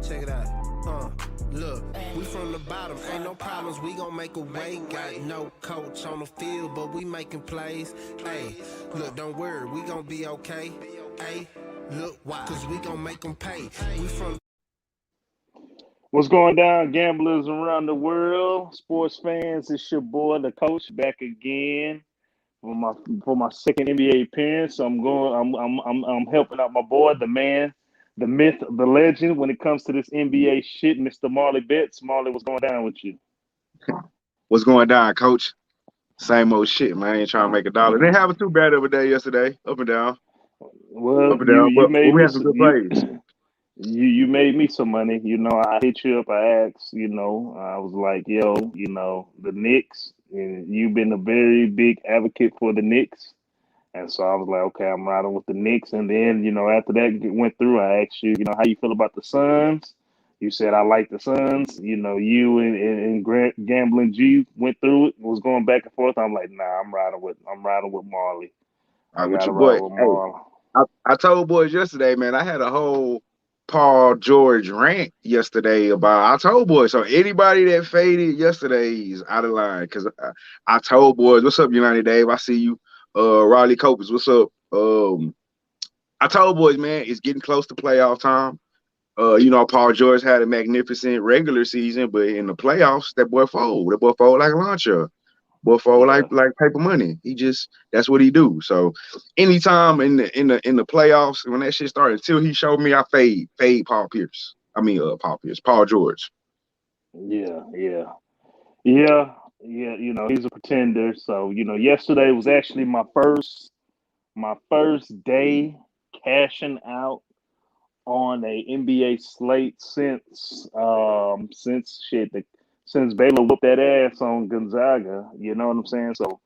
Check it out. Look, we from the bottom, ain't no problems, we gon' make a way. Got no coach on the field, but we making plays. Hey, look, don't worry, we gon' be okay. Hey, look, why? Cause we gon' make them pay. We from What's going down, gamblers around the world, sports fans? It's your boy, the coach, back again for my second NBA appearance. So I'm helping out my boy, the man, the myth, the legend. When it comes to this NBA shit, Mr. Marley Betts. Marley, what's going down with you? What's going down, coach? Same old shit, man. Ain't trying to make a dollar. Didn't have it too bad of a day yesterday. Up and down. Well, Up and down. you But made we me had some good plays. you made me some money. I hit you up. I asked. I was like, yo, the Knicks. And you've been a very big advocate for the Knicks. And so I was like, okay, I'm riding with the Knicks. And then, after that went through, I asked you, how you feel about the Suns. You said I like the Suns. You and Gambling G went through it, was going back and forth. I'm like, nah, I'm riding with Marley. All I right, with gotta your ride boy. with Hey, Marley. I told boys yesterday, man, I had a whole Paul George rant yesterday about I told boys. So anybody that faded yesterday is out of line because I told boys, what's up, United Dave? I see you. Riley Copus, what's up? I told boys, man, it's getting close to playoff time. Paul George had a magnificent regular season, but in the playoffs, that boy fold. That boy fold like a launcher. Boy fold Yeah. like paper money. That's what he do. So anytime in the playoffs, when that shit started, until he showed me I fade Paul Pierce. I mean Paul George. Yeah, yeah. Yeah, yeah, he's a pretender. So, yesterday was actually my first day cashing out on a NBA slate since Baylor whooped that ass on Gonzaga. You know what I'm saying? So,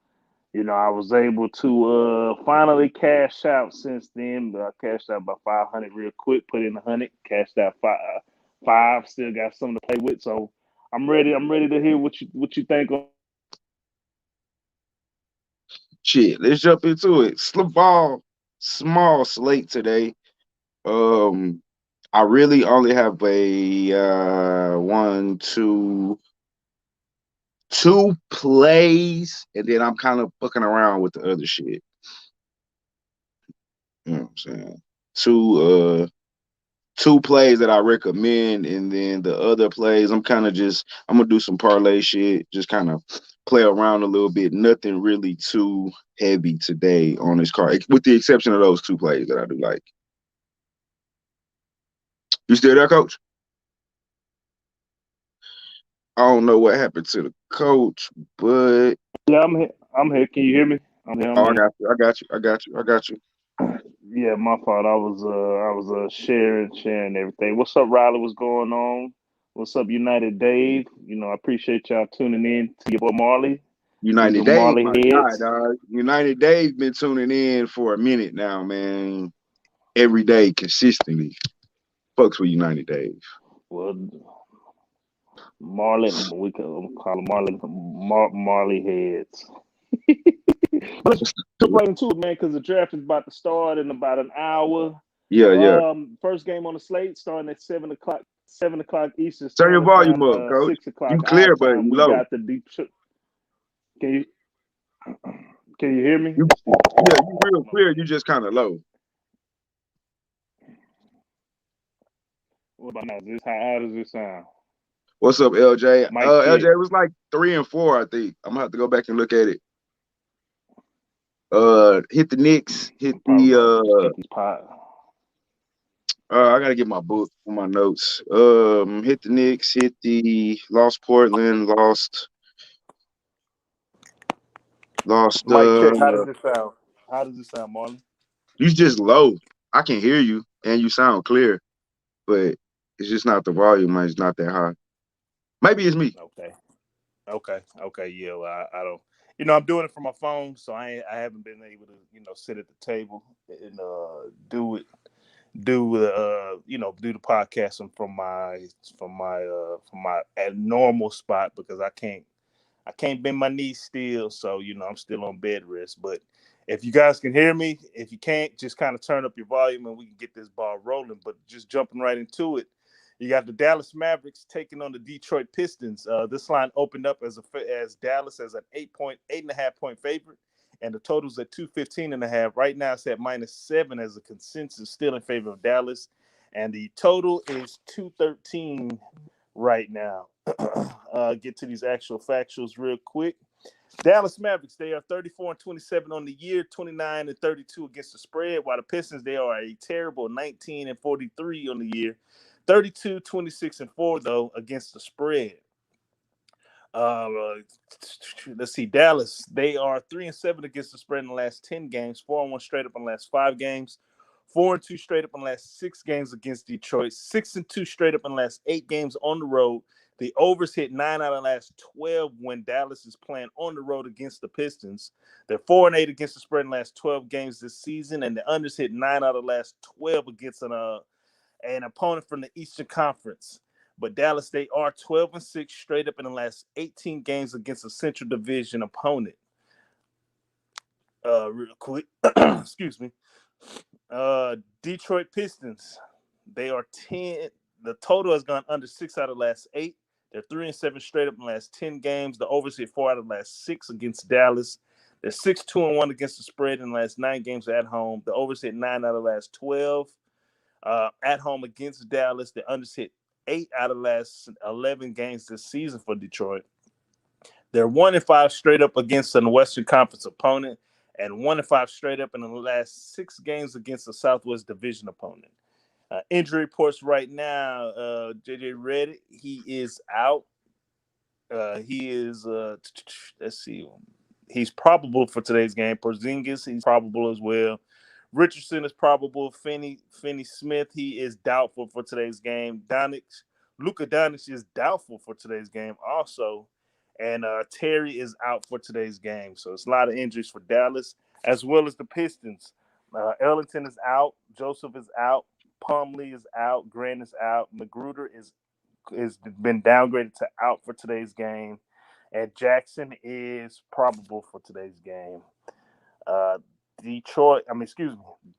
I was able to finally cash out since then. But I cashed out about 500 real quick, put in 100, cashed out five, still got something to play with. So I'm ready. I'm ready to hear what you think of. Shit, let's jump into it. Small slate today. I really only have a two plays, and then I'm kind of fucking around with the other shit. You know what I'm saying? Two plays that I recommend, and then the other plays I'm gonna do some parlay shit, just kind of play around a little bit. Nothing really too heavy today on this card, with the exception of those two plays that I do like. You still there, coach? I don't know what happened to the coach, but Yeah, I'm here. I'm here. Can you hear me? I'm here. I'm I here. got you. Yeah, my fault. I was sharing everything. What's up, Riley? What's going on? What's up, United Dave? I appreciate y'all tuning in to your boy Marley. These United are Dave, Marley my God, heads. dog. United Dave been tuning in for a minute now, man. Every day, consistently. Fucks with United Dave. Well, Marley, we can call him Marley heads. Let's jump right into it, man, because the draft is about to start in about an hour. Yeah. First game on the slate starting at 7 o'clock. 7 o'clock Eastern Turn your Standard volume Time. up, coach. 6 o'clock You our clear, but time. you We low. got the deep. Can you can you hear me? You real clear. You just kind of low. What about now? How does this sound? What's up, LJ? Mic check. LJ was like 3 and 4, I think. I'm gonna have to go back and look at it. Hit the Knicks. Hit Probably the get these pot. I gotta get my book for my notes. Hit the Knicks. Hit the lost Portland. Lost. Mic check. How does it sound? How does it sound, Marlon? You just low. I can hear you and you sound clear, but it's just not the volume. It's not that high. Maybe it's me. Okay. Yeah, well, I don't. I'm doing it from my phone, so I haven't been able to sit at the table and do the podcasting from my normal spot because I can't bend my knees still, so I'm still on bed rest. But if you guys can hear me, if you can't, just kind of turn up your volume and we can get this ball rolling. But just jumping right into it, You got the Dallas Mavericks taking on the Detroit Pistons. This line opened up as Dallas as an 8.5 point favorite, and the total's at 215.5. Right now, it's at -7 as a consensus, still in favor of Dallas, and the total is 213 right now. Get to these actual factuals real quick. Dallas Mavericks, they are 34-27 on the year, 29-32 against the spread, while the Pistons, they are a terrible 19-43 on the year, 32-26-4 though against the spread. Let's see, Dallas, they are 3-7 against the spread in the last 10 games, 4-1 straight up in the last 5 games, 4-2 straight up in the last 6 games against Detroit, 6-2 straight up in the last 8 games on the road. The overs hit 9 out of the last 12 when Dallas is playing on the road against the Pistons. They're 4-8 against the spread in the last 12 games this season, and the unders hit 9 out of the last 12 against an opponent from the Eastern Conference. But Dallas, they are 12-6 straight up in the last 18 games against a Central Division opponent. Real quick, excuse me. Detroit Pistons, they are 10. The total has gone under 6 out of the last 8. They're 3-7 straight up in the last 10 games. The overs hit 4 out of the last 6 against Dallas. They're 6-2-1 against the spread in the last 9 games at home. The overs hit 9 out of the last 12. At home against Dallas, the unders hit 8 out of the last 11 games this season for Detroit. They're 1-5 straight up against a Western Conference opponent, and 1-5 straight up in the last 6 games against a Southwest Division opponent. Injury reports right now, JJ Redick, he is out. He is, let's see, he's probable for today's game. Porzingis, he's probable as well. Richardson is probable. Finney Smith, he is doubtful for today's game. Luka Doncic is doubtful for today's game also. And Terry is out for today's game. So it's a lot of injuries for Dallas, as well as the Pistons. Ellington is out. Joseph is out. Plumlee is out. Grant is out. Magruder is been downgraded to out for today's game. And Jackson is probable for today's game.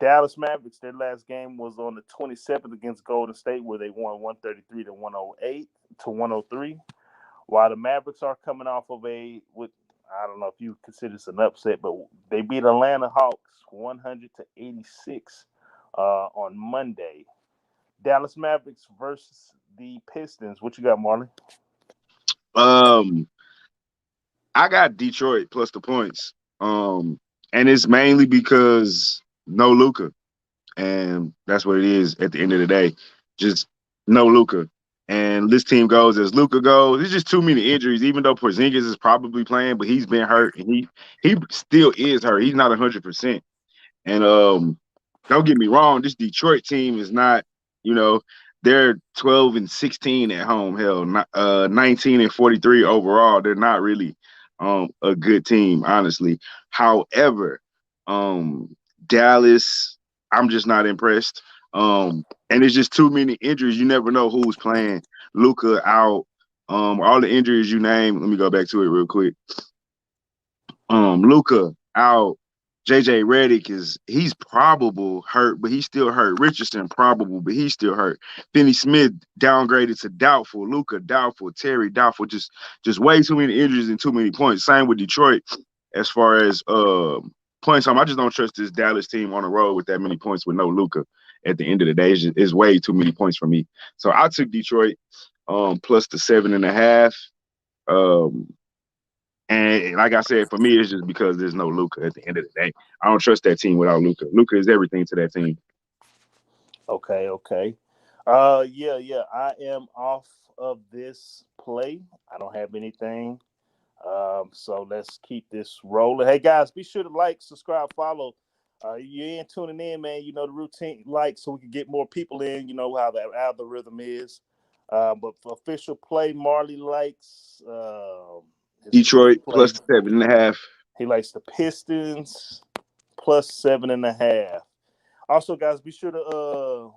Dallas Mavericks, their last game was on the 27th against Golden State, where they won 133-103. While the Mavericks are coming off of I don't know if you consider this an upset, but they beat Atlanta Hawks 100-86 on Monday. Dallas Mavericks versus the Pistons. What you got, Marley? I got Detroit plus the points. And it's mainly because no Luka. And that's what it is at the end of the day. Just no Luka. And this team goes as Luka goes. There's just too many injuries, even though Porzingis is probably playing, but he's been hurt and he still is hurt. He's not 100%. And don't get me wrong, this Detroit team is not, they're 12-16 at home. Hell, 19-43 overall. They're not really a good team, honestly. However, Dallas, I'm just not impressed. And it's just too many injuries. You never know who's playing. Luka out. All the injuries you name. Let me go back to it real quick. Luka out. JJ Redick he's probable hurt, but he's still hurt. Richardson probable, but he's still hurt. Finney Smith downgraded to doubtful. Luka doubtful. Terry doubtful. Just way too many injuries and too many points. Same with Detroit as far as points. I just don't trust this Dallas team on the road with that many points with no Luka. At the end of the day, it's way too many points for me. So I took Detroit plus the 7.5. And like I said, for me, it's just because there's no Luka at the end of the day. I don't trust that team without Luka. Luka is everything to that team. Okay. Yeah. I am off of this play. I don't have anything. So let's keep this rolling. Hey, guys, be sure to like, subscribe, follow. You ain't tuning in, man. You know the routine, like, so we can get more people in. You know how the algorithm is. But for official play, Marley likes Detroit plus the 7.5. He likes the Pistons plus 7.5. Also, guys, be sure to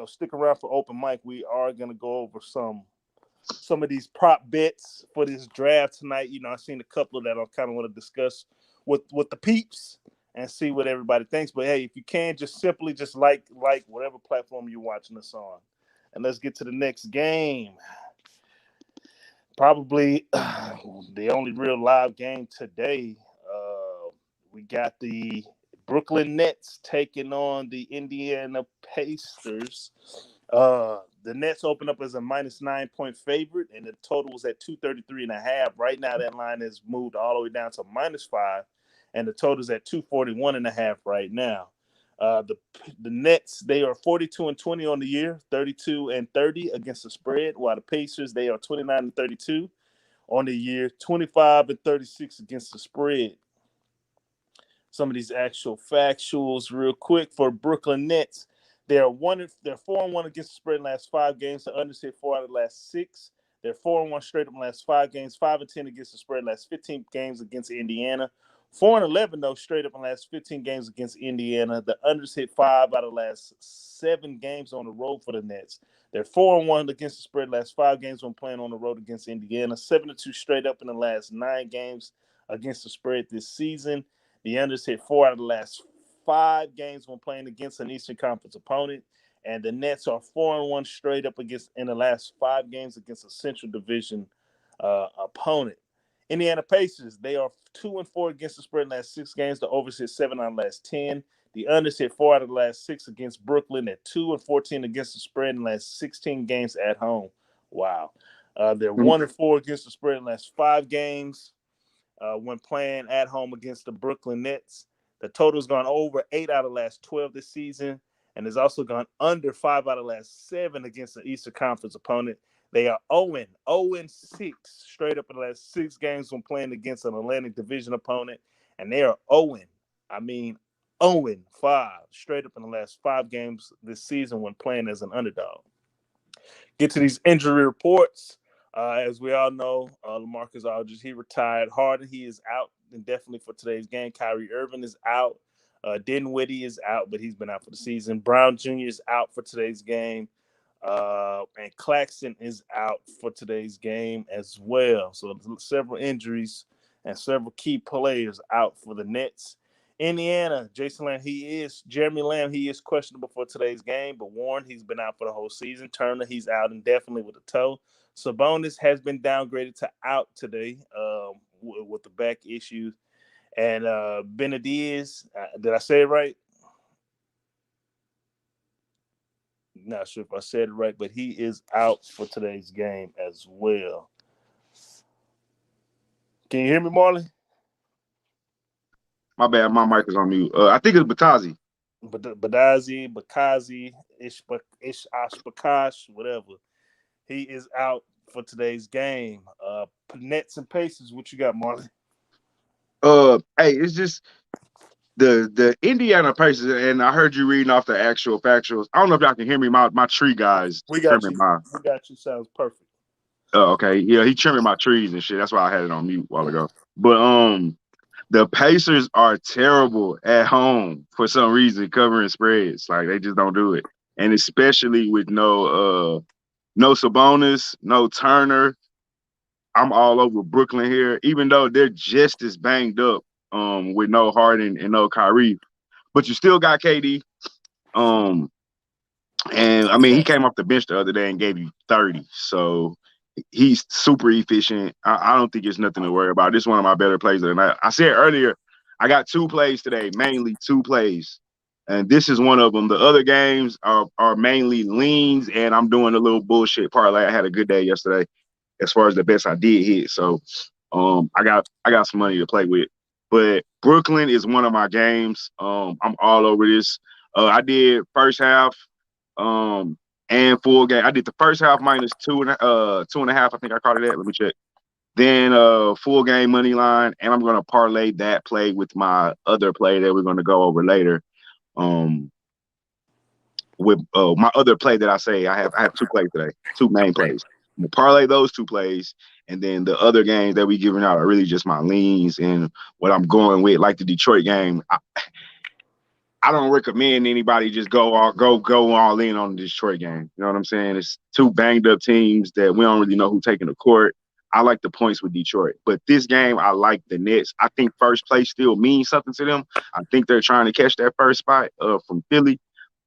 stick around for open mic. We are gonna go over some of these prop bets for this draft tonight. I've seen a couple that I kind of want to discuss with the peeps and see what everybody thinks. But hey, if you can, just simply like whatever platform you're watching us on. and let's get to the next game. Probably the only real live game today. We got the Brooklyn Nets taking on the Indiana Pacers. The Nets opened up as a minus 9-point favorite, and the total was at 233.5. Right now, that line has moved all the way down to -5, and the total is at 241.5 right now. The Nets, they are 42-20 on the year, 32-30 against the spread, while the Pacers, they are 29-32 on the year, 25-36 against the spread. Some of these actual factuals real quick for Brooklyn Nets. They're 4-1 against the spread in the last 5 games. The unders hit 4 out of the last 6. They're 4-1 straight up in the last 5 games. 5-10 against the spread in the last 15 games against Indiana. 4-11 though straight up in the last 15 games against Indiana. The unders hit 5 out of the last 7 games on the road for the Nets. They're 4-1 against the spread in the last 5 games when playing on the road against Indiana. 7-2 straight up in the last 9 games against the spread this season. The unders hit 4 out of the last 5 games when playing against an Eastern Conference opponent, and the Nets are 4-1 straight up against in the last 5 games against a Central Division opponent. Indiana Pacers, they are 2-4 against the spread in the last 6 games. The overs hit 7 out of the last 10. The unders hit 4 out of the last 6 against Brooklyn. At 2-14 against the spread in the last 16 games at home. Wow. They're 1-4 against the spread in the last 5 games when playing at home against the Brooklyn Nets. The total's gone over 8 out of the last 12 this season, and has also gone under 5 out of the last 7 against an Eastern Conference opponent. They are 0-6 straight up in the last 6 games when playing against an Atlantic Division opponent, and they are 0-5 straight up in the last 5 games this season when playing as an underdog. Get to these injury reports. As we all know, LaMarcus Aldridge, he retired. Harden, he is out indefinitely for today's game. Kyrie Irving is out. Dinwiddie is out, but he's been out for the season. Brown Jr. is out for today's game. And Claxton is out for today's game as well. So several injuries and several key players out for the Nets. Indiana, Jeremy Lamb, he is questionable for today's game, but Warren, he's been out for the whole season. Turner, he's out indefinitely with a toe. Sabonis has been downgraded to out today with the back issues. And Benediz, did I say it right? Not sure if I said it right, but he is out for today's game as well. Can you hear me, Marley? My bad, my mic is on mute. I think it's Batazi. Bakazi, Ishbakash, whatever. He is out for today's game. Nets and Pacers, what you got, Marley? Hey, it's just the Indiana Pacers, and I heard you reading off the actual factuals. I don't know if y'all can hear me. My tree guys We got trimming you. We got you. Sounds perfect. Oh, okay. Yeah, he trimming my trees and shit. That's why I had it on mute a while ago. But the Pacers are terrible at home for some reason, covering spreads. Like they just don't do it. And especially with no Sabonis, no Turner. I'm all over Brooklyn here, even though they're just as banged up with no Harden and no Kyrie. But you still got KD. And I mean, he came off the bench the other day and gave you 30. So he's super efficient. I don't think it's nothing to worry about. This is one of my better plays of the night. I said earlier, I got 2 plays today, mainly 2 plays. And this is one of them. The other games are mainly leans, and I'm doing a little bullshit parlay. I had a good day yesterday as far as the best I did hit. So I got some money to play with. But Brooklyn is one of my games. I'm all over this. I did first half and full game. I did the first half minus 2.5. I think I called it that. Let me check. Then full game money line, and I'm gonna parlay that play with my other play that we're gonna go over later. With my other play that I say I have 2 plays today, 2 main plays. I'm gonna parlay those 2 plays, and then the other games that we giving out are really just my leans and what I'm going with, like the Detroit game. I don't recommend anybody just go all in on the Detroit game. You know what I'm saying? It's 2 banged up teams that we don't really know who's taking the court. I like the points with Detroit. But this game, I like the Nets. I think first place still means something to them. I think they're trying to catch that first spot from Philly,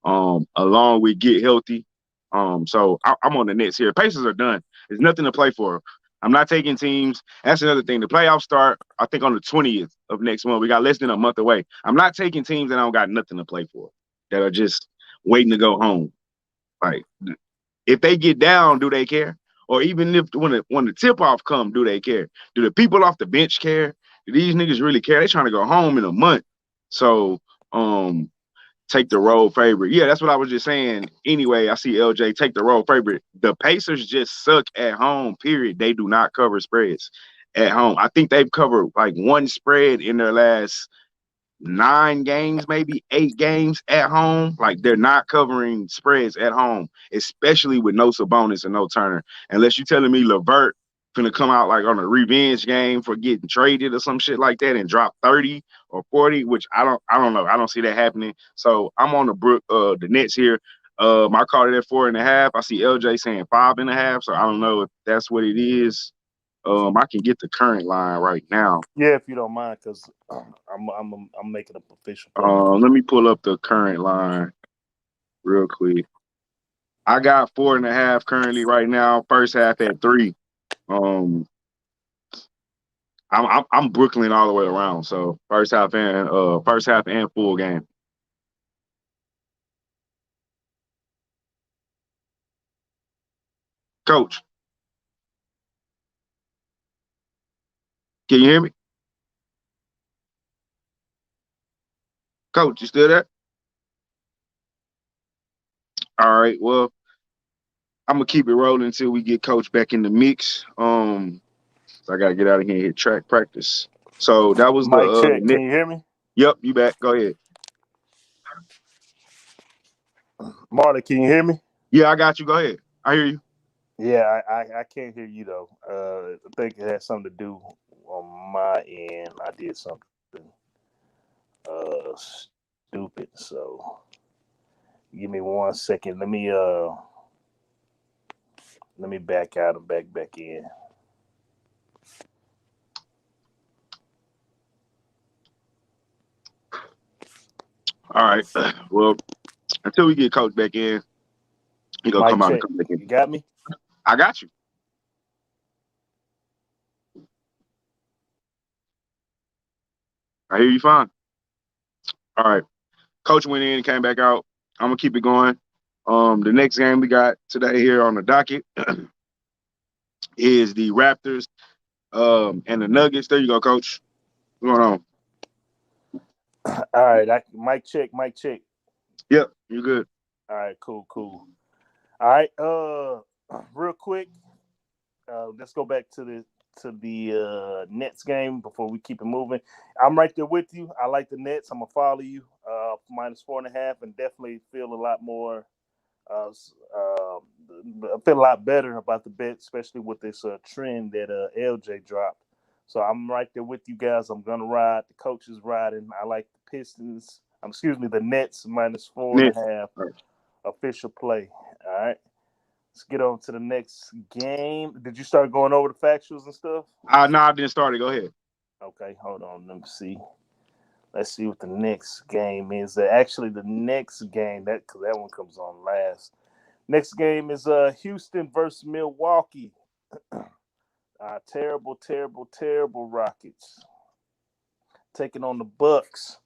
along with get healthy. So I'm on the Nets here. Pacers are done. There's nothing to play for. I'm not taking teams. That's another thing. The playoffs start, I think, on the 20th of next month. We got less than a month away. I'm not taking teams that I don't got nothing to play for, that are just waiting to go home. Like, if they get down, do they care? Or even if when the tip off come, do they care? Do the people off the bench care? Do these niggas really care? They trying to go home in a month. So take the road favorite. Yeah, that's what I was just saying. Anyway, I see LJ take the road favorite. The Pacers just suck at home, period. They do not cover spreads at home. I think they've covered like one spread in their last 9 games, maybe 8 games at home. Like, they're not covering spreads at home, especially with no Sabonis and no Turner. Unless you're telling me LeVert gonna come out like on a revenge game for getting traded or some shit like that and drop 30 or 40, which I don't know. I don't see that happening. So I'm on the Nets here. I called it at 4.5. I see LJ saying 5.5. So I don't know if that's what it is. I can get the current line right now. Yeah, if you don't mind, because I'm making an official play. Let me pull up the current line real quick. I got 4.5 currently right now. First half at 3. I'm Brooklyn all the way around. So first half and full game. Coach, can you hear me? Coach, you still there? All right. Well, I'm gonna keep it rolling until we get Coach back in the mix. So I gotta get out of here and hit track practice. So that was Mic the check. Can you hear me? Yep, you back. Go ahead. Marley, can you hear me? Yeah, I got you. Go ahead. I hear you. Yeah, I can't hear you though. I think it has something to do on my end. I did something stupid. So give me 1 second. Let me back out and back in. All right. Well, until we get Coach back in, he gonna Mic come out and check. come back in. You got me? I got you. I hear you fine. All right. Coach went in and came back out. I'm gonna keep it going. The next game we got today here on the docket is the Raptors and the Nuggets. There you go, Coach. What's going on? All right. Mic check. Yep, you're good. All right. Cool. All right. Real quick. Let's go back to the Nets game before we keep it moving. I'm right there with you. I like the Nets. I'm gonna follow you. -4.5, and definitely feel a lot more. I feel a lot better about the bet, especially with this trend that LJ dropped. So I'm right there with you guys. I'm gonna ride. The coach is riding. I like the Pistons. The Nets -4.5 official play. All right. Let's get on to the next game. Did you start going over the factuals and stuff? No, I didn't start it. Go ahead. Okay, hold on. Let me see. Let's see what the next game is. Actually, the next game, because that one comes on last. Next game is Houston versus Milwaukee. Terrible Rockets taking on the Bucks.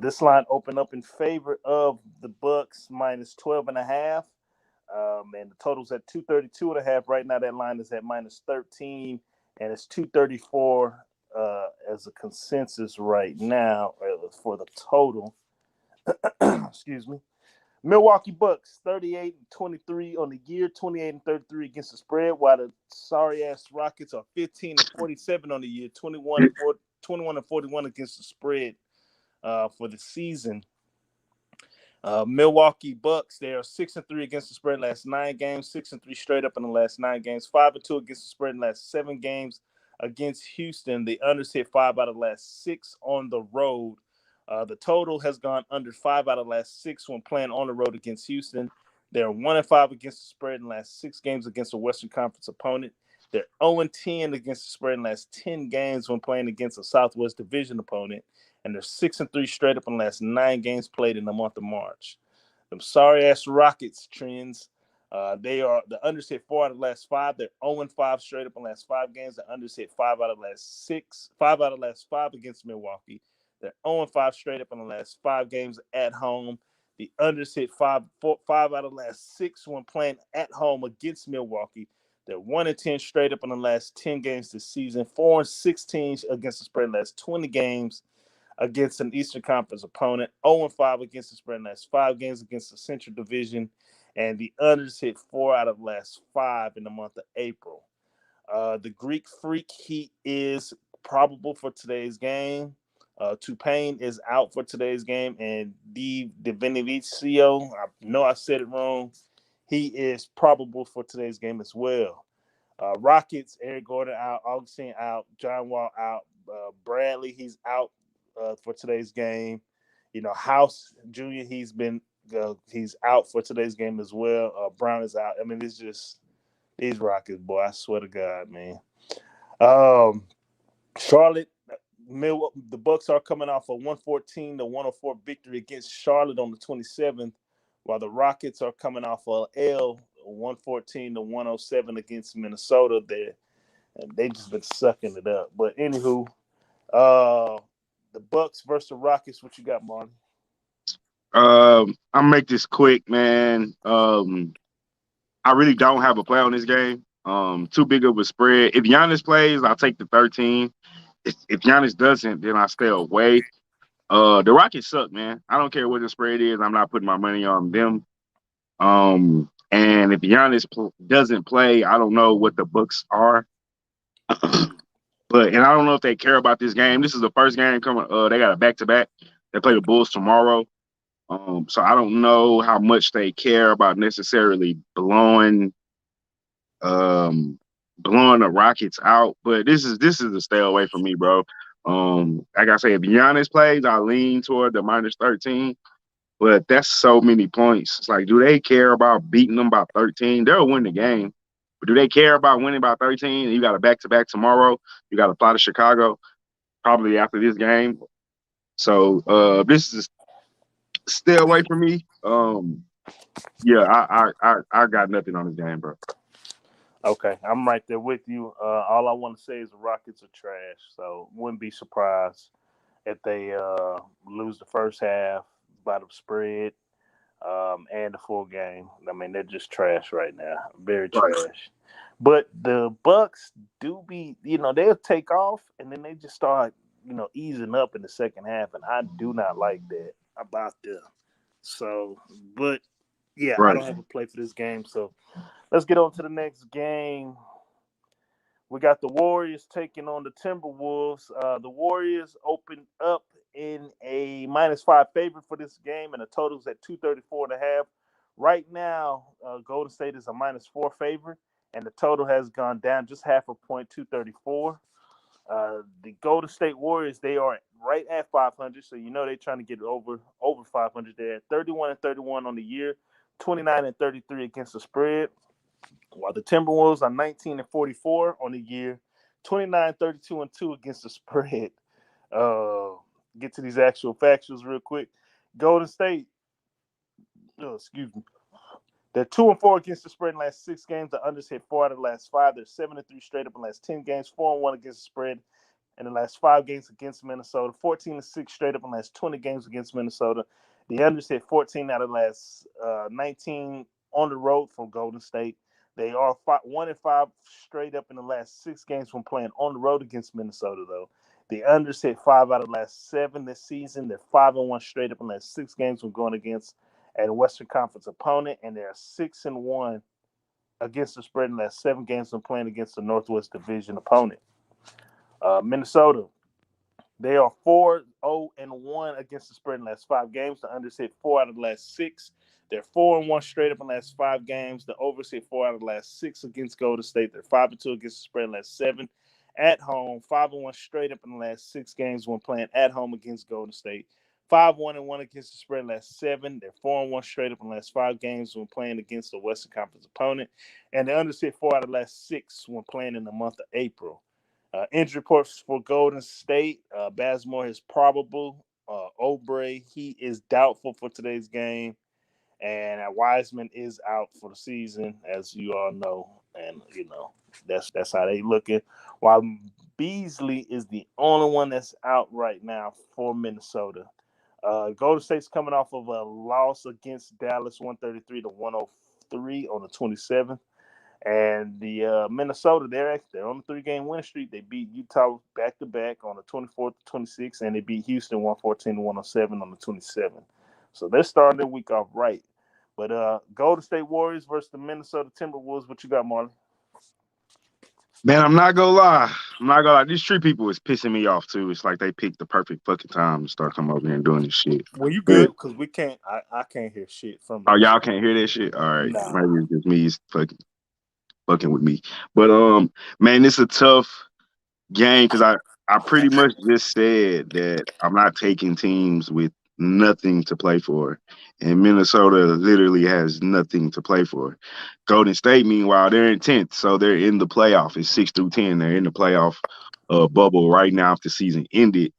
This line opened up in favor of the Bucks -12.5. And the total's at 232.5. Right now, that line is at -13, and it's 234 as a consensus right now for the total. Excuse me. Milwaukee Bucks 38-23 on the year, 28-33 against the spread, while the sorry ass Rockets are 15-47 on the year, 21-41 against the spread for the season. Milwaukee Bucks, they are 6-3 against the spread last 9 games, 6-3 straight up in the last 9 games, 5-2 against the spread in the last 7 games. Against Houston, the unders hit 5 out of the last 6 on the road. The total has gone under 5 out of the last 6 when playing on the road against Houston. They're 1-5 against the spread in the last 6 games against a Western Conference opponent. They're 0-10 against the spread in the last 10 games when playing against a Southwest Division opponent. And they're 6-3 straight up in the last 9 games played in the month of March. Them sorry-ass Rockets, Trends. They are the unders hit 4 out of the last 5. They're 0-5 straight up in the last 5 games. The unders hit 5 out of the last 6. 5 out of the last 5 against Milwaukee. They're 0-5 straight up in the last 5 games at home. The unders hit 5 out of the last 6 when playing at home against Milwaukee. They're 1-10 straight up in the last 10 games this season. 4-16 against the spread in the last 20 games against an Eastern Conference opponent. 0-5 against the spread in the last 5 games against the Central Division. And the unders hit 4 out of the last 5 in the month of April. The Greek Freak, he is probable for today's game. Tupain is out for today's game. And Di Vinivicio, I know I said it wrong, he is probable for today's game as well. Rockets, Eric Gordon out, Augustine out, John Wall out, Bradley, he's out for today's game. House Jr., he's out for today's game as well. Brown is out. I mean, it's just these Rockets, boy. I swear to God, man. Charlotte, the Bucks are coming off a 114-104 victory against Charlotte on the 27th, while the Rockets are coming off a L 114-107 against Minnesota. They just been sucking it up. But anywho, the Bucks versus the Rockets. What you got, Marley? I'll make this quick, man. I really don't have a play on this game. Too big of a spread. If Giannis plays, I'll take the 13. If Giannis doesn't, then I stay away. The Rockets suck, man. I don't care what the spread is. I'm not putting my money on them. And if Giannis doesn't play, I don't know what the Bucks are. And I don't know if they care about this game. This is the first game coming. They got a back-to-back. They play the Bulls tomorrow. So I don't know how much they care about necessarily blowing the Rockets out. But this is a stay away from me, bro. Like I say, if Giannis plays, I lean toward the minus 13. But that's so many points. It's like, do they care about beating them by 13? They'll win the game. But do they care about winning by 13? You got a back-to-back tomorrow. You got to fly to Chicago probably after this game. So this is stay away from me. Yeah, I got nothing on this game, bro. Okay, I'm right there with you. All I want to say is the Rockets are trash, so wouldn't be surprised if they lose the first half by the spread and the full game. I mean, they're just trash right now, very trash. Right. But the Bucks do be, they'll take off and then they just start, easing up in the second half, and I do not like that about them. So, but yeah, right. I don't have a play for this game, so let's get on to the next game. We got the Warriors taking on the Timberwolves. The Warriors opened up in a -5 favorite for this game, and the total's at 234.5. Right now, Golden State is a -4 favorite, and the total has gone down just half a point, 234. The Golden State Warriors, they are right at 500, so they're trying to get over 500. They're at 31-31 on the year, 29-33 against the spread. While the Timberwolves are 19-44 on the year, 29-32-2 against the spread. Get to these actual factuals real quick. Golden State, they're 2-4 against the spread in the last 6 games. The unders hit 4 out of the last 5. They're 7-3 straight up in the last 10 games, 4-1 against the spread in the last 5 games against Minnesota, 14-6 straight up in the last 20 games against Minnesota. The unders hit 14 out of the last 19 on the road from Golden State. They are 1-5 straight up in the last 6 games when playing on the road against Minnesota, though. The unders hit 5 out of the last 7 this season. They're 5-1 straight up in the last 6 games when going against a Western Conference opponent, and they're 6-1 against the spread in the last 7 games when playing against the Northwest Division opponent. Minnesota, they are 4-0-1 against the spread in the last 5 games. The unders hit 4 out of the last 6. They're 4-1 straight up in the last 5 games. The overs hit 4 out of the last 6 against Golden State. They're 5-2 against the spread in the last 7 at home. 5-1 straight up in the last 6 games when playing at home against Golden State. 5-1-1 against the spread in the last 7. They're 4-1 straight up in the last 5 games when playing against the Western Conference opponent. And the unders hit 4 out of the last 6 when playing in the month of April. Injury reports for Golden State. Bazemore is probable. Oubre, he is doubtful for today's game. And Wiseman is out for the season, as you all know, and that's how they looking. While Beasley is the only one that's out right now for Minnesota. Golden State's coming off of a loss against Dallas, 133-103 on the 27th. And the Minnesota, they're on a 3-game winning streak. They beat Utah back-to-back on the 24th, 26th, and they beat Houston 114-107 on the 27th. So they're starting their week off right. But Golden State Warriors versus the Minnesota Timberwolves, what you got, Marley? Man, I'm not gonna lie. These street people is pissing me off too. It's like they picked the perfect fucking time to start coming over here and doing this shit. Well, you good, because we can't. I can't hear shit from Oh, them. y'all can't hear that shit? All right. Nah. Maybe it's just me. It's fucking with me. But man, it's a tough game because I pretty much just said that I'm not taking teams with nothing to play for. And Minnesota literally has nothing to play for. Golden State, meanwhile, they're in 10th, so they're in the playoff. It's 6 through 10. They're in the playoff bubble right now if the season ended.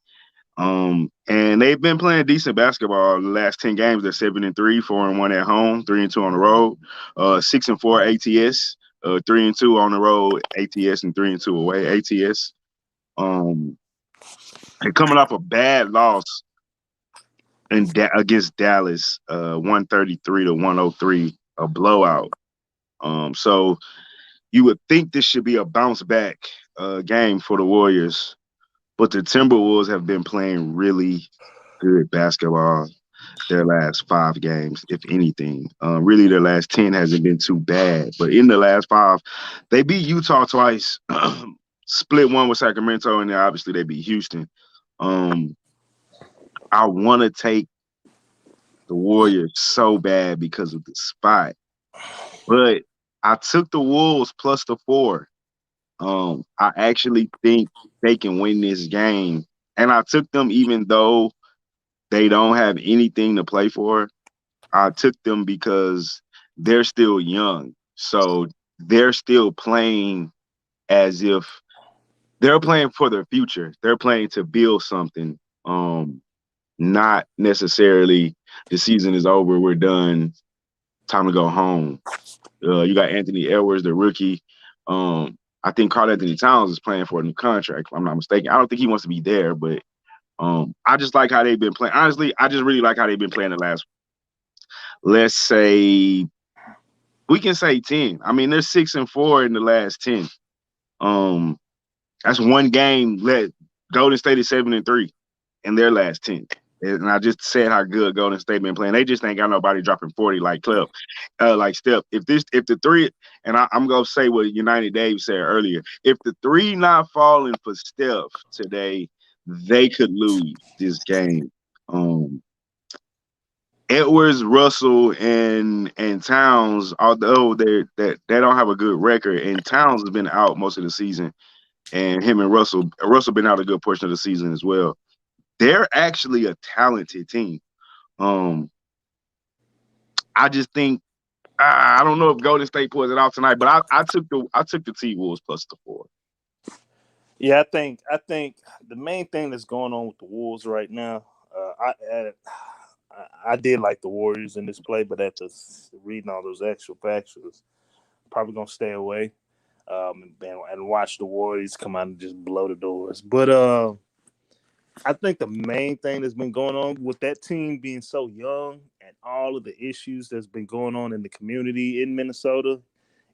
And they've been playing decent basketball the last 10 games. They're 7-3, 4-1 at home, 3-2 on the road, 6-4 ATS, 3-2 on the road ATS, and 3-2 away ATS. And coming off a bad loss against Dallas, 133-103, a blowout. So you would think this should be a bounce back game for the Warriors, but the Timberwolves have been playing really good basketball their last 5 games, if anything. Really, their last 10 hasn't been too bad, but in the last 5, they beat Utah twice, split one with Sacramento, and then obviously they beat Houston. I want to take the Warriors so bad because of the spot, but I took the Wolves plus the 4. I actually think they can win this game, and I took them even though they don't have anything to play for. I took them because they're still young, so they're still playing as if they're playing for their future. They're playing to build something. Not necessarily the season is over, we're done, time to go home. You got Anthony Edwards, the rookie. I think Karl Anthony Towns is playing for a new contract, if I'm not mistaken. I don't think he wants to be there, but I just like how they've been playing. Honestly, I just really like how they've been playing the last, let's say, we can say 10. I mean, they're 6-4 in the last 10. That's one game. Golden State is 7-3 in their last 10. And I just said how good Golden State been playing. They just ain't got nobody dropping 40 like Steph. If the three, and I'm gonna say what United Dave said earlier, if the 3 not falling for Steph today, they could lose this game. Edwards, Russell, and Towns, although they don't have a good record, and Towns has been out most of the season, and him and Russell been out a good portion of the season as well. They're actually a talented team. I just think I don't know if Golden State pulls it out tonight, but I took the T-Wolves plus the 4. Yeah, I think the main thing that's going on with the Wolves right now, I did like the Warriors in this play, but after reading all those actual factuals, probably gonna stay away and watch the Warriors come out and just blow the doors. But I think the main thing that's been going on with that team being so young and all of the issues that's been going on in the community in Minnesota,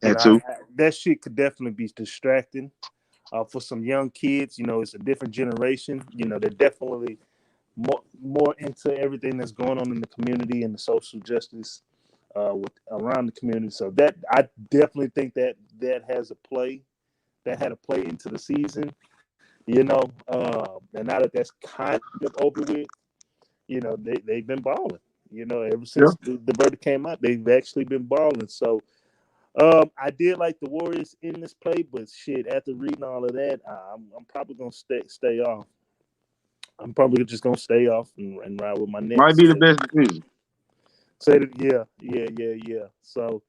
that shit could definitely be distracting for some young kids. It's a different generation. They're definitely more into everything that's going on in the community and the social justice around the community. So that I definitely think that has a play. That had a play into the season. And now that that's kind of over with, they've been balling. Ever since the verdict came out, they've actually been balling. So I did like the Warriors in this play, but shit, after reading all of that, I'm probably gonna stay off. I'm probably just gonna stay off and ride with my Knicks. Might be the best decision. Say that, yeah. So,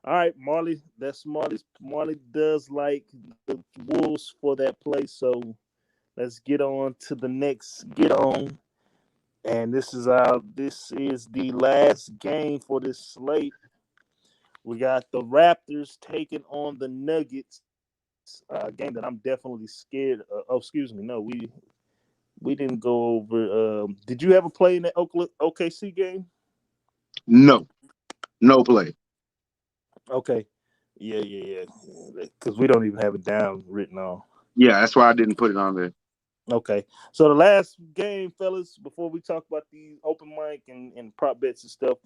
all right, Marley, that's Marley's. Marley does like the Wolves for that play. So let's get on to the next. Get on. And this is the last game for this slate. We got the Raptors taking on the Nuggets. Game that I'm definitely scared of. Oh, excuse me. No, we didn't go over. Did you ever play in that OKC game? No, no play. Okay. Yeah. Because we don't even have it down written on. Yeah, that's why I didn't put it on there. Okay. So the last game, fellas, before we talk about the open mic and prop bets and stuff,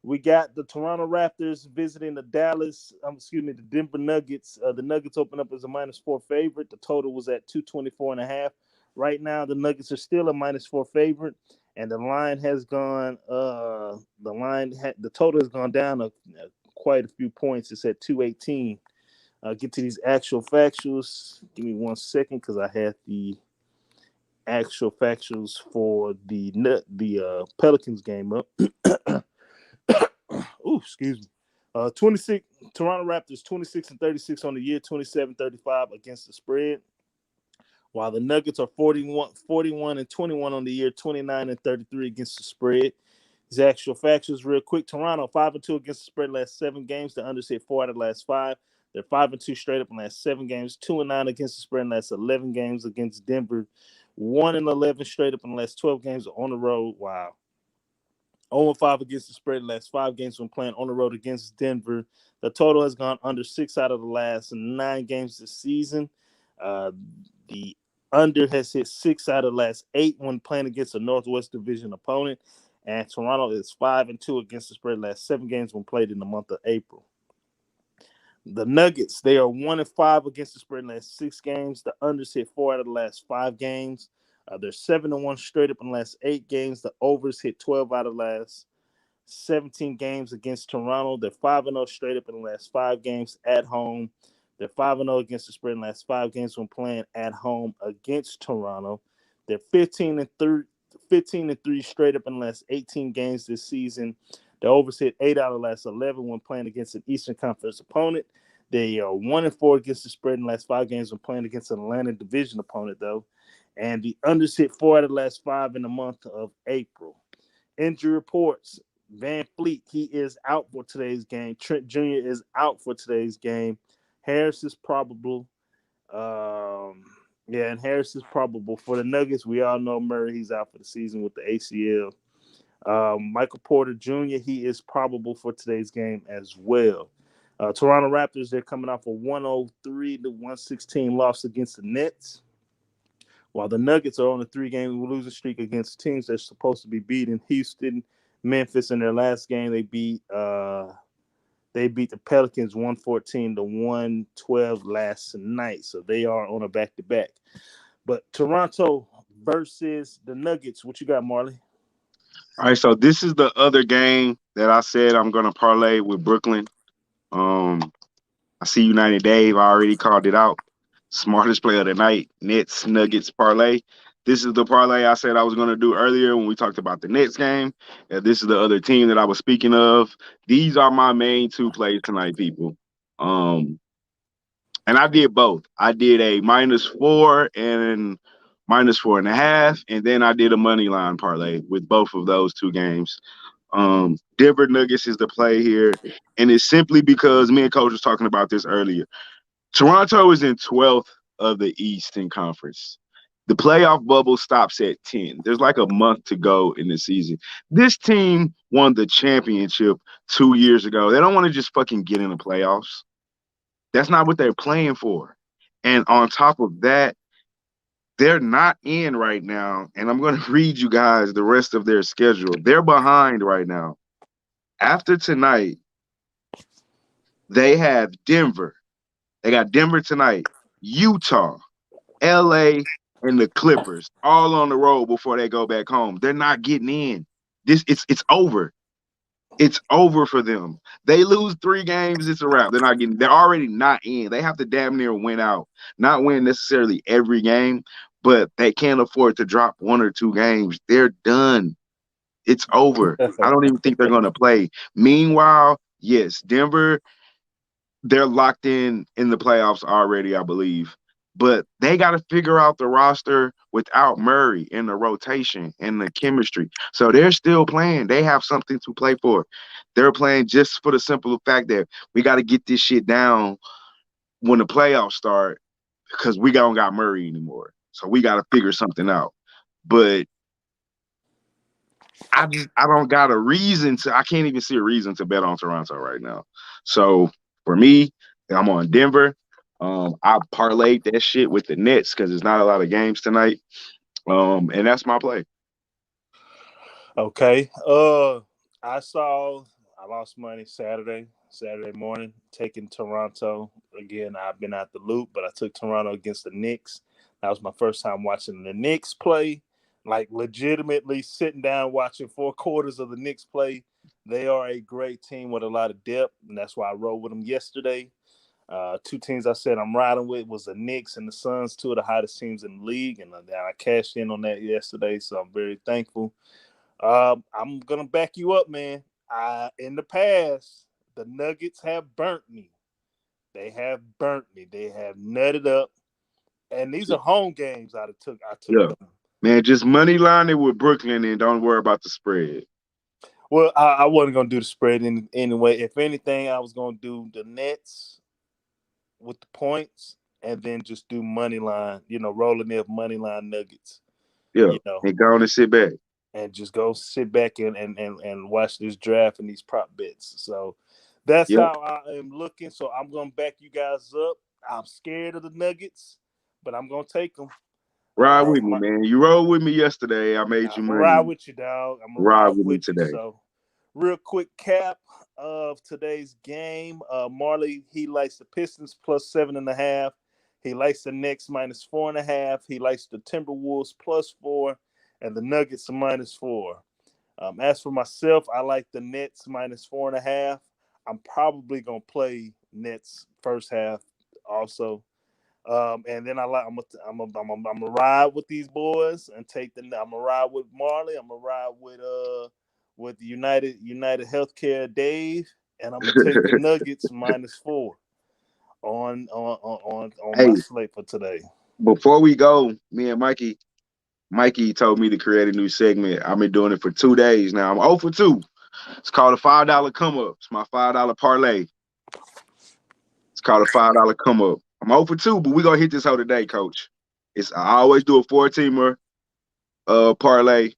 we got the Toronto Raptors visiting the Denver Nuggets. The Nuggets open up as a -4 favorite. The total was at 224.5. Right now, the Nuggets are still a -4 favorite, and the line has gone. The total has gone down quite a few points. It's at 218. Get to these actual factuals. Give me 1 second because I had the actual factuals for the Pelicans game up. Ooh, excuse me. 26 Toronto Raptors 26-36 on the year, 27-35 against the spread. While the Nuggets are 41-21 on the year, 29-33 against the spread. These actual factors real quick. Toronto 5-2 against the spread last 7 games. The unders hit 4 out of the last 5. They're 5-2 straight up in the last 7 games. 2-9 against the spread in the last 11 games against Denver. 1-11 straight up in the last 12 games on the road. Wow. 0-5 against the spread in the last 5 games when playing on the road against Denver. The total has gone under 6 out of the last 9 games this season. The under has hit 6 out of the last 8 when playing against a Northwest Division opponent. And Toronto is 5-2 against the spread in the last 7 games when played in the month of April. The Nuggets, they are 1-5 against the spread in the last 6 games. The unders hit 4 out of the last 5 games. They're 7-1 straight up in the last 8 games. The overs hit 12 out of the last 17 games against Toronto. They're 5-0 straight up in the last 5 games at home. They're 5-0 against the spread in the last 5 games when playing at home against Toronto. They're 15-3 straight up in the last 18 games this season. The overs hit 8 out of the last 11 when playing against an Eastern Conference opponent. They are 1-4 against the spread in the last 5 games when playing against an Atlantic Division opponent, though. And the unders hit 4 out of the last 5 in the month of April. Injury reports. Van Fleet, he is out for today's game. Trent Jr. is out for today's game. Harris is probable. And Harris is probable. For the Nuggets, we all know Murray, he's out for the season with the ACL. Michael Porter Jr., he is probable for today's game as well. Toronto Raptors, they're coming off a 103-116 loss against the Nets. While the Nuggets are on a 3-game losing streak against teams they're supposed to be beating. Houston, Memphis in their last game, they beat the Pelicans 114-112 last night. So they are on a back-to-back. But Toronto versus the Nuggets, what you got, Marley? All right, so this is the other game that I said I'm gonna parlay with Brooklyn. I see United Dave. I already called it out. Smartest player of the night, Nets Nuggets parlay. This is the parlay I said I was going to do earlier when we talked about the Nets game. And this is the other team that I was speaking of. These are my main 2 plays tonight, people. And I did both. I did a -4 and -4.5, and then I did a money line parlay with both of those 2 games. Denver Nuggets is the play here, and it's simply because me and Coach was talking about this earlier. Toronto is in 12th of the Eastern Conference. The playoff bubble stops at 10. There's like a month to go in the season. This team won the championship 2 years ago. They don't want to just fucking get in the playoffs. That's not what they're playing for. And on top of that, they're not in right now. And I'm going to read you guys the rest of their schedule. They're behind right now. After tonight, they have Denver. They got Denver tonight, Utah, LA, and the Clippers all on the road before they go back home. They're not getting in. It's over. It's over for them. They lose 3 games, it's a wrap. They're already not in. They have to damn near win out. Not win necessarily every game, but they can't afford to drop 1 or 2 games. They're done. It's over. I don't even think they're going to play. Meanwhile, yes, Denver, they're locked in the playoffs already, I believe. But they got to figure out the roster without Murray and the rotation and the chemistry. So they're still playing. They have something to play for. They're playing just for the simple fact that we got to get this shit down when the playoffs start because we don't got Murray anymore. So we got to figure something out. But I don't got a reason to. I can't even see a reason to bet on Toronto right now. So for me, I'm on Denver. I parlayed that shit with the Nets because there's not a lot of games tonight. And that's my play. Okay. I lost money Saturday morning, taking Toronto. Again, I've been out the loop, but I took Toronto against the Knicks. That was my first time watching the Knicks play, like legitimately sitting down watching 4 quarters of the Knicks play. They are a great team with a lot of depth, and that's why I rode with them yesterday. 2 teams I said I'm riding with was the Knicks and the Suns, 2 of the hottest teams in the league, and I cashed in on that yesterday, so I'm very thankful. I'm gonna back you up, man. In the past, the Nuggets have burnt me. They have burnt me. They have nutted up, and these are home games. I took Yeah, them. man, just money line it with Brooklyn and don't worry about the spread. Well, I wasn't gonna do the spread anyway. If anything, I was gonna do the Nets with the points, and then just do money line. Rolling their money line Nuggets. Yeah, and go on and sit back. And just go sit back and watch this draft and these prop bets. So that's how I am looking. So I'm going to back you guys up. I'm scared of the Nuggets, but I'm going to take them. Ride with me, man. You rode with me yesterday. I made you money. Ride with you, dog. I'm going to ride with you today. So real quick cap of today's game. Marley, he likes the Pistons plus 7.5. He likes the Knicks minus 4.5. He likes the Timberwolves plus 4. And the Nuggets are minus 4. As for myself, I like the Nets minus 4.5. I'm probably gonna play Nets first half also. And then I'm gonna ride with these boys and I'm gonna ride with Marley. I'm gonna ride with United Healthcare Dave, and I'm gonna take the Nuggets minus 4 on my slate for today. Before we go, me and Mikey told me to create a new segment. I've been doing it for 2 days now. I'm 0 for 2. It's called a $5 come up. It's my $5 parlay. It's called a $5 come up. I'm 0 for 2, but we're gonna hit this hoe today, coach. I always do a 4-teamer parlay.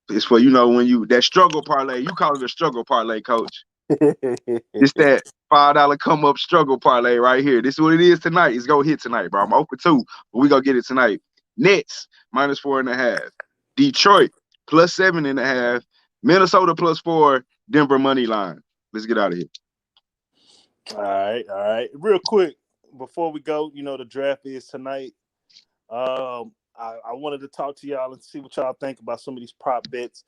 It's for when that struggle parlay. You call it a struggle parlay, coach. It's that $5 come up struggle parlay right here. This is what it is tonight. It's gonna hit tonight, bro. I'm 0 for 2, but we gonna get it tonight. Nets minus 4.5. Detroit plus 7.5. Minnesota plus 4. Denver money line. Let's get out of here. All right. Real quick before we go, the draft is tonight. I wanted to talk to y'all and see what y'all think about some of these prop bets.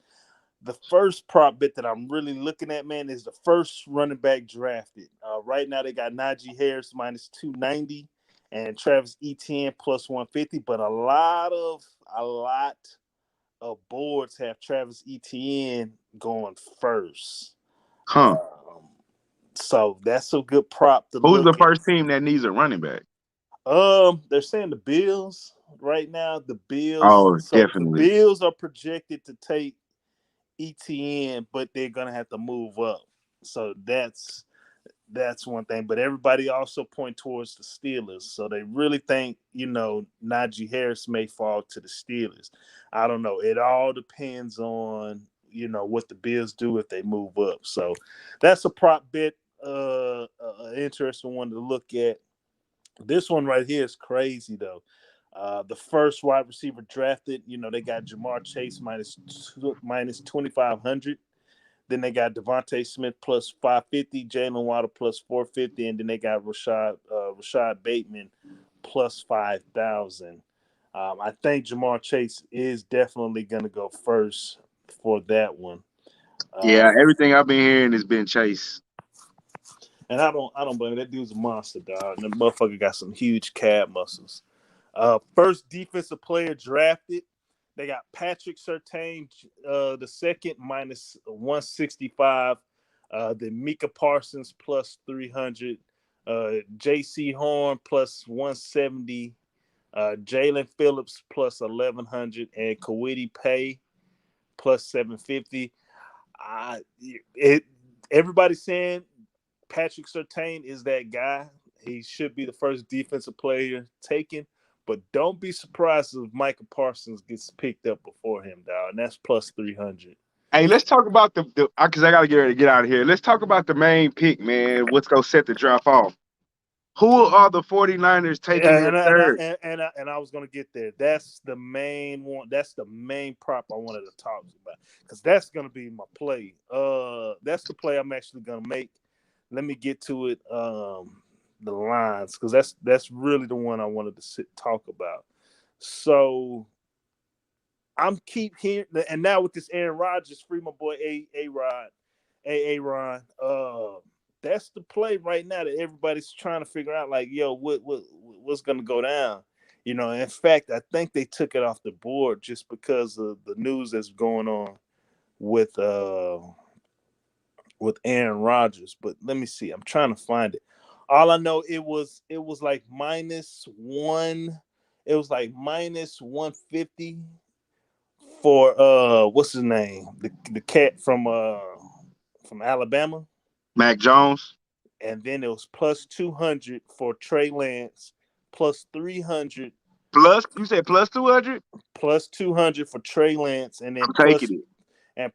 The first prop bet that I'm really looking at, man, is the first running back drafted. Right now they got Najee Harris minus 290 and Travis Etienne plus 150, but a lot of boards have Travis Etienne going first. So that's a good prop to Who's look the first team that needs a running back? They're saying the Bills right now. The Bills. Oh, definitely. The Bills are projected to take ETN, but they're gonna have to move up. So that's one thing. But everybody also point towards the Steelers. So they really think, Najee Harris may fall to the Steelers. I don't know. It all depends on, what the Bills do if they move up. So that's a prop bet, interesting one to look at. This one right here is crazy, though. The first wide receiver drafted, they got Jamar Chase minus 2,500. Then they got Devontae Smith plus 550, Jalen Waddle plus 450, and then they got Rashad Bateman plus 5,000. I think Jamar Chase is definitely going to go first for that one. Yeah, everything I've been hearing has been Chase. And I don't blame him. That dude's a monster, dog. And the motherfucker got some huge calf muscles. First defensive player drafted. They got Patrick Surtain, the second minus 165. Then Micah Parsons plus 300. J.C. Horn plus 170. Jalen Phillips plus 1,100 and Kawhi Pay plus 750. Everybody's saying Patrick Surtain is that guy. He should be the first defensive player taken, but don't be surprised if Micah Parsons gets picked up before him, dog. And that's plus 300. Hey, let's talk about the because I gotta get ready to get out of here. Let's talk about the main pick, man. What's gonna set the draft off? Who are the 49ers taking at third? And I was gonna get there. That's the main one. That's the main prop I wanted to talk about because that's gonna be my play. That's the play I'm actually gonna make. Let me get to it. The lines because that's really the one I wanted to talk about. So I'm keep hearing, and now with this Aaron Rodgers, free my boy Aaron. That's the play right now that everybody's trying to figure out. Like, yo, what's gonna go down? You know, in fact, I think they took it off the board just because of the news that's going on with Aaron Rodgers. But let me see. I'm trying to find it. All I know it was like -1. It was like -150 for what's his name? The cat from Alabama. Mac Jones. And then it was plus 200 for Trey Lance, plus 300. Plus, you said plus 200? Plus 200 for Trey Lance, and then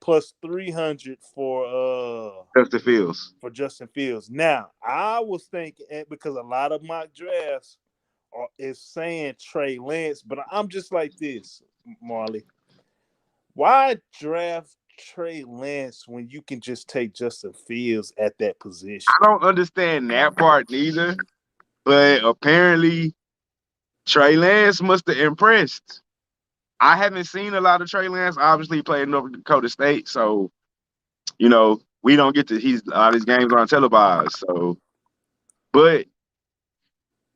plus 300 for Justin Fields. For Justin Fields. Now, I was thinking, because a lot of mock drafts is saying Trey Lance, but I'm just like this, Marley. Why draft Trey Lance when you can just take Justin Fields at that position? I don't understand that part neither, but apparently Trey Lance must have impressed. I haven't seen a lot of Trey Lance. Obviously, he played in North Dakota State, so we don't get to. A lot of his games aren't televised. So, but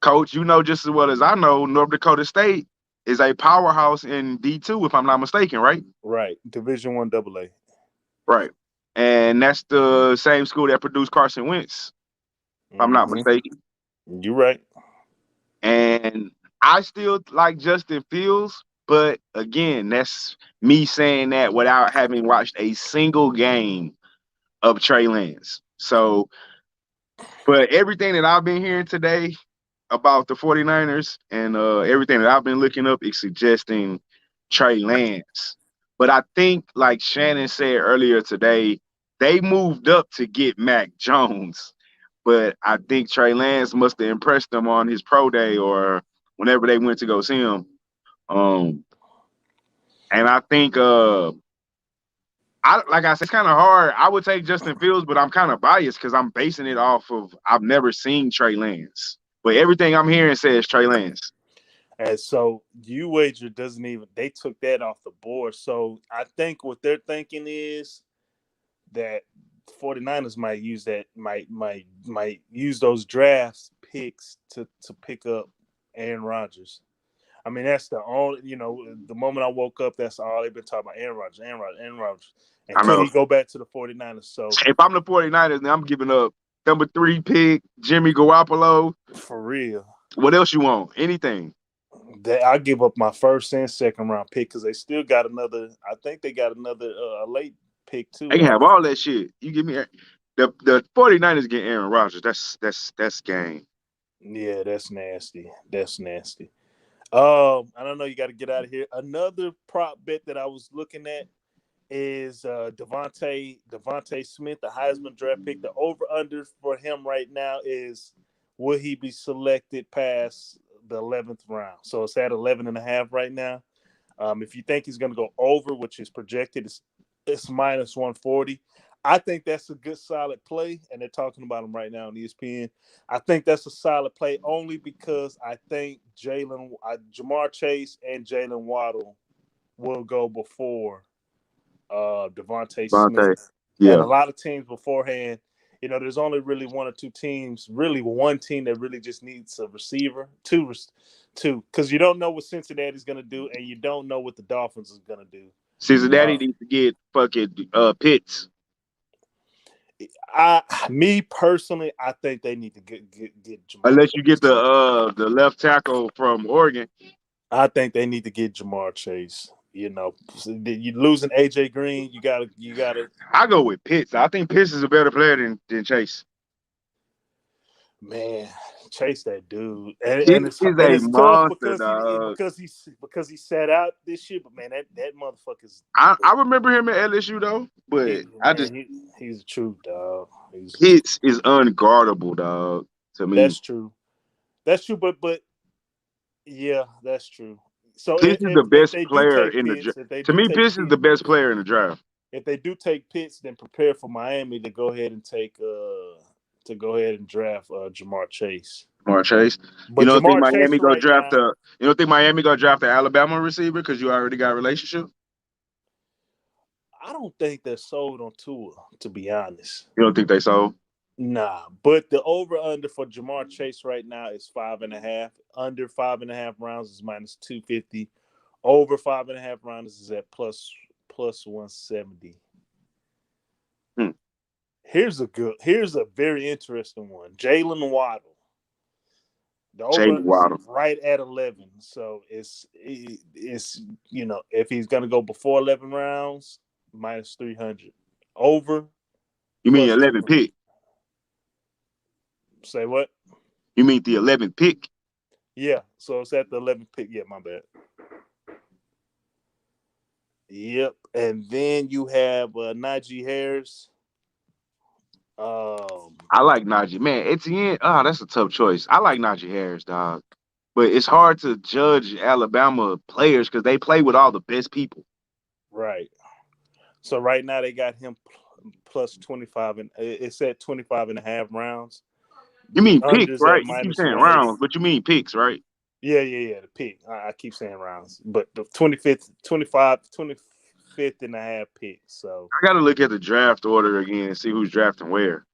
Coach, you know just as well as I know, North Dakota State is a powerhouse in D2, if I'm not mistaken, right? Right, Division I AA. Right, and that's the same school that produced Carson Wentz, if I'm not mistaken. You're right. And I still like Justin Fields, but again, that's me saying that without having watched a single game of Trey Lance. So, but everything that I've been hearing today about the 49ers and everything that I've been looking up is suggesting Trey Lance. But I think, like Shannon said earlier today, they moved up to get Mac Jones. But I think Trey Lance must have impressed them on his pro day or whenever they went to go see him. And I think, like I said, it's kind of hard. I would take Justin Fields, but I'm kind of biased because I'm basing it off of I've never seen Trey Lance. But everything I'm hearing says Trey Lance. And so U-Wager they took that off the board. So I think what they're thinking is that 49ers might use those drafts picks to pick up Aaron Rodgers. I mean, that's the only, the moment I woke up, that's all they've been talking about, Aaron Rodgers. And could he go back to the 49ers? So if I'm the 49ers, then I'm giving up number 3 pick, Jimmy Garoppolo. For real. What else you want? Anything. I give up my first and second round pick because they still got another. I think they got another late pick too. They can have all that shit. You give me the 49ers get Aaron Rodgers. That's game. Yeah, that's nasty. That's nasty. I don't know. You got to get out of here. Another prop bet that I was looking at is Devontae Smith, the Heisman draft pick. The over/under for him right now is will he be selected past the 11th round? So it's at 11.5 right now. If you think he's going to go over, which is projected, it's -140. I think that's a good solid play, and they're talking about him right now on ESPN. I think that's a solid play only because I think Jamar Chase and Jalen Waddle will go before Devontae Smith. Yeah. And a lot of teams beforehand, there's only really one or two teams, really one team that really just needs a receiver, two, because you don't know what Cincinnati's going to do, and you don't know what the Dolphins is going to do. Cincinnati needs to get fucking Pitts. Me personally, I think they need to get Jamar Unless you get Chase. the left tackle from Oregon. I think they need to get Jamar Chase. You know, you losing AJ Green. You gotta. I go with Pitts. I think Pitts is a better player than Chase. Man, Chase that dude, and Pitts is a it's tough monster, dog. because he sat out this year. But man, that motherfucker's. I remember him at LSU though, but He's a true dog. Pitts is unguardable, dog. To me, That's true. That's true. But yeah, that's true. So Pitts is the best they do player take in the Pitts, draft. To me, Pitts is the best player in the draft. If they do take Pitts, then prepare for Miami to go ahead and draft Jamar Chase. Jamar Chase. But you don't Jamar think Miami Chase gonna right draft now, you don't think Miami gonna draft the Alabama receiver because you already got a relationship? I don't think they're sold on Tua, to be honest. You don't think they sold? Nah, but the over-under for Jamar Chase right now is 5.5. Under 5.5 rounds is -250. Over 5.5 rounds is at plus 170. Here's a very interesting one. Jalen Waddle. The over is right at 11. So it's if he's gonna go before 11 rounds, -300. Over. You mean 11 pick? Say what? You mean the 11th pick? Yeah. So it's at the 11th pick. Yeah, my bad. Yep. And then you have Najee Harris. I like Najee. Man, Etienne, that's a tough choice. I like Najee Harris, dog. But it's hard to judge Alabama players because they play with all the best people. Right. So right now they got him plus 25, and it's at 25.5 rounds. You mean picks, right? You keep saying rounds, but you mean picks, right? Yeah, the pick. I keep saying rounds, but the 25th and a half pick. So I got to look at the draft order again and see who's drafting where.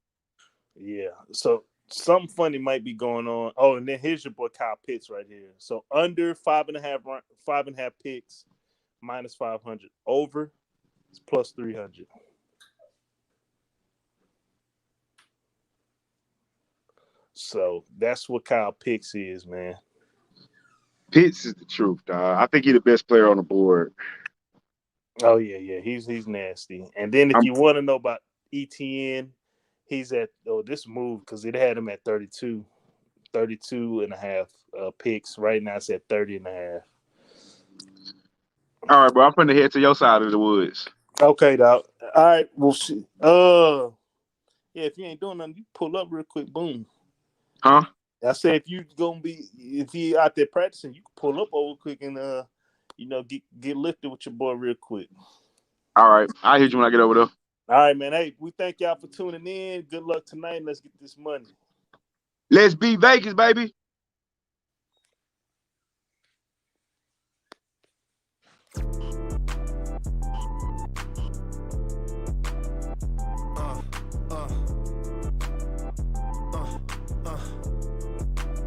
Yeah. So something funny might be going on. Oh, and then here's your boy Kyle Pitts right here. So under 5.5 picks, -500. Over, it's plus 300. So that's what Kyle Pitts is, man. Pitts is the truth, dog. I think he's the best player on the board. Oh yeah. He's nasty. And then if you want to know about ETN, he's at this move because it had him at 32 and a half picks. Right now it's at 30 and a half. All right, bro. I'm finna head to your side of the woods. Okay, dog. All right, we'll see. Yeah, if you ain't doing nothing, you pull up real quick. Boom. Huh? I said if you out there practicing, you can pull up over quick and get lifted with your boy real quick. All right, I'll hit you when I get over there. All right, man. Hey, we thank y'all for tuning in. Good luck tonight. Let's get this money. Let's beat Vegas, baby.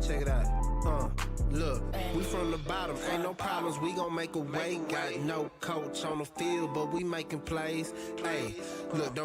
Check it out. Look, we from the bottom, ain't no problems, we gon' make a way. Got no coach on the field, but we making plays. Hey, look, don't